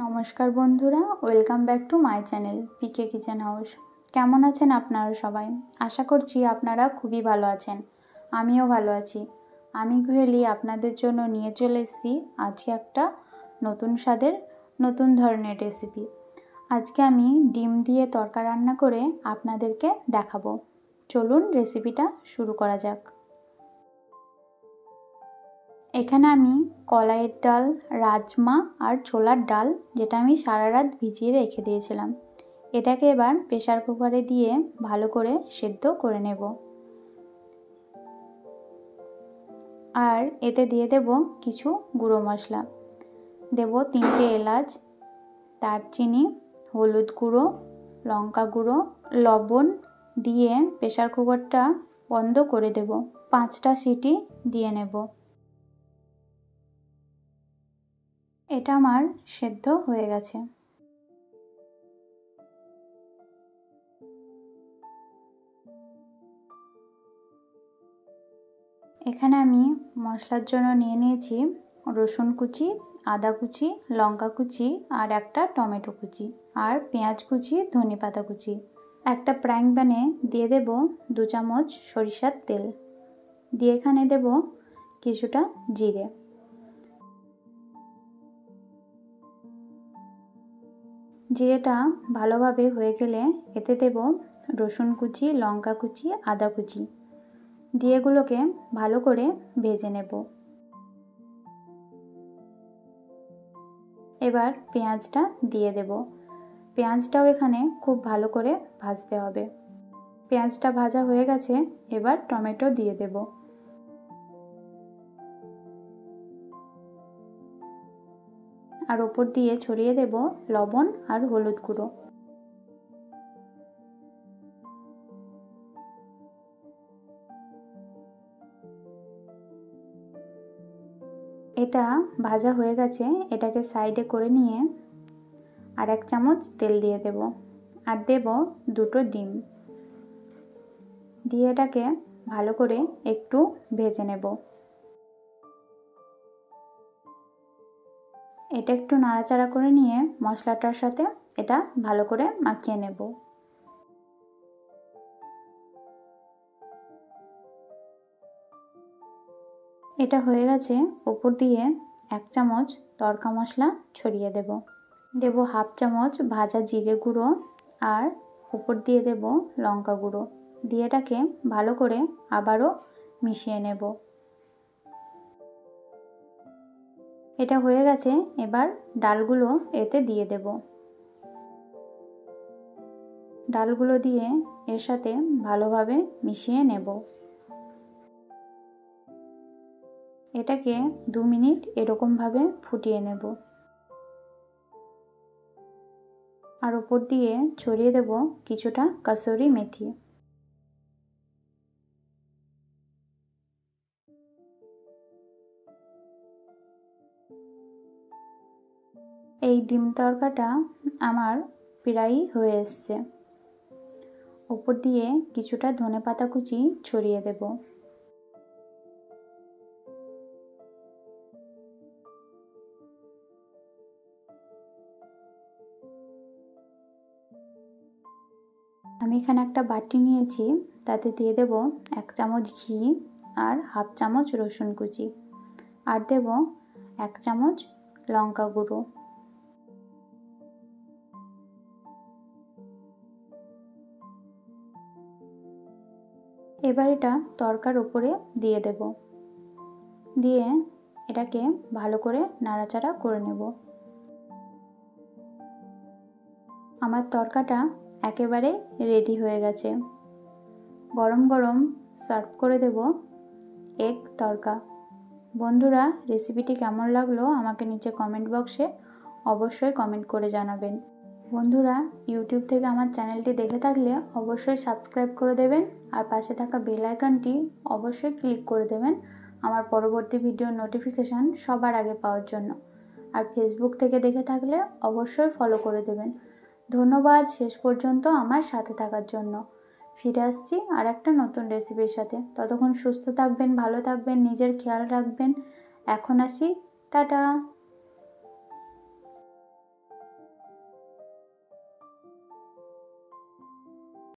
নমস্কার বন্ধুরা, welcome back to my channel PK kitchen house. কেমন আছেন আপনারা সবাই? আশা করছি আপনারা খুবই ভালো আছেন। আমিও ভালো আছি। আমি কুহেলি আপনাদের জন্য নিয়ে চলে এসেছি আজকে একটা নতুন স্বাদের নতুন ধরনের রেসিপি। আজকে আমি ডিম দিয়ে তড়কা রান্না করে আপনাদেরকে দেখাবো। চলুন রেসিপিটা শুরু করা যাক। এখানে আমি কলাইয়ের ডাল, রাজমা আর ছোলার ডাল, যেটা আমি সারা রাত ভিজিয়ে রেখে দিয়েছিলাম, এটাকে এবার প্রেসার কুকারে দিয়ে ভালো করে সেদ্ধ করে নেব। আর এতে দিয়ে দেব কিছু গুঁড়ো মশলা। দেব 3টে এলাচ, দারচিনি, হলুদ গুঁড়ো, লঙ্কা গুঁড়ো, লবণ দিয়ে প্রেসার কুকারটা বন্ধ করে দেব। 5টা সিটি দিয়ে নেব। এটা আমার সেদ্ধ হয়ে গেছে। এখানে আমি মশলার জন্য নিয়ে নিয়েছি রসুন কুচি, আদা কুচি, লঙ্কা কুচি আর একটা টমেটো কুচি আর পেঁয়াজ কুচি, ধনেপাতা কুচি। একটা ফ্রাইং প্যানে দিয়ে দেব 2 চামচ সরিষার তেল, দিয়ে এখানে দেব কিছুটা জিরে। জিরেটা ভালোভাবে হয়ে গেলে এতে দেব রসুন কুচি, লঙ্কা কুচি, আদা কুচি, দিয়ে এগুলোকে ভালো করে ভেজে নেব। এবার পেঁয়াজটা দিয়ে দেব। পেঁয়াজটাও এখানে খুব ভালো করে ভাজতে হবে। পেঁয়াজটা ভাজা হয়ে গেছে, এবার টমেটো দিয়ে দেব। আর ওপর দিয়ে ছড়িয়ে দেব লবণ আর হলুদ গুঁড়ো। এটা ভাজা হয়ে গেছে, এটাকে সাইডে করে নিয়ে আর 1 চামচ তেল দিয়ে দেব আর দেব 2টো ডিম, দিয়ে এটাকে ভালো করে একটু ভেজে নেব। এটা একটু নাড়াচাড়া করে নিয়ে মশলাটার সাথে এটা ভালো করে মাখিয়ে নেব। এটা হয়ে গেছে, ওপর দিয়ে 1 চামচ তড়কা মশলা ছড়িয়ে দেব। দেব 1/2 চামচ ভাজা জিরে গুঁড়ো আর উপর দিয়ে দেব লঙ্কা গুঁড়ো, দিয়ে এটাকে ভালো করে আবারও মিশিয়ে নেব। এটা হয়ে গেছে, এবার ডালগুলো এতে দিয়ে দেব। ডালগুলো দিয়ে এর সাথে ভালোভাবে মিশিয়ে নেব। এটাকে 2 মিনিট এরকমভাবে ফুটিয়ে নেব। আর ওপর দিয়ে ছড়িয়ে দেব কিছুটা কাসুরি মেথি। এই ডিম তড়কাটা আমার প্রায়ই হয়ে এসছে। ওপর দিয়ে কিছুটা ধনেপাতা কুচি ছড়িয়ে দেব। আমি এখানে একটা বাটি নিয়েছি, তাতে দিয়ে দেব 1 চামচ ঘি আর 1/2 চামচ রসুন কুচি আর দেব 1 চামচ লঙ্কা গুঁড়ো। এবার এটা তড়কার উপরে দিয়ে দেব, দিয়ে এটাকে ভালো করে নাড়াচাড়া করে নেব। আমার তড়কাটা একেবারে রেডি হয়ে গেছে। গরম গরম সার্ভ করে দেব এগ তড়কা। বন্ধুরা, রেসিপিটি কেমন লাগলো আমাকে নিচে কমেন্ট বক্সে অবশ্যই কমেন্ট করে জানাবেন। বন্ধুরা, ইউটিউব থেকে আমার চ্যানেলটি দেখে থাকলে অবশ্যই সাবস্ক্রাইব করে দেবেন আর পাশে থাকা বেল আইকনটি অবশ্যই ক্লিক করে দেবেন আমার পরবর্তী ভিডিওর নোটিফিকেশান সবার আগে পাওয়ার জন্য। আর ফেসবুক থেকে দেখে থাকলে অবশ্যই ফলো করে দেবেন। ধন্যবাদ শেষ পর্যন্ত আমার সাথে থাকার জন্য। ফিরে আসছি আর একটা নতুন রেসিপির সাথে। ততক্ষণ সুস্থ থাকবেন, ভালো থাকবেন, নিজের খেয়াল রাখবেন। এখন আসি, টাটা।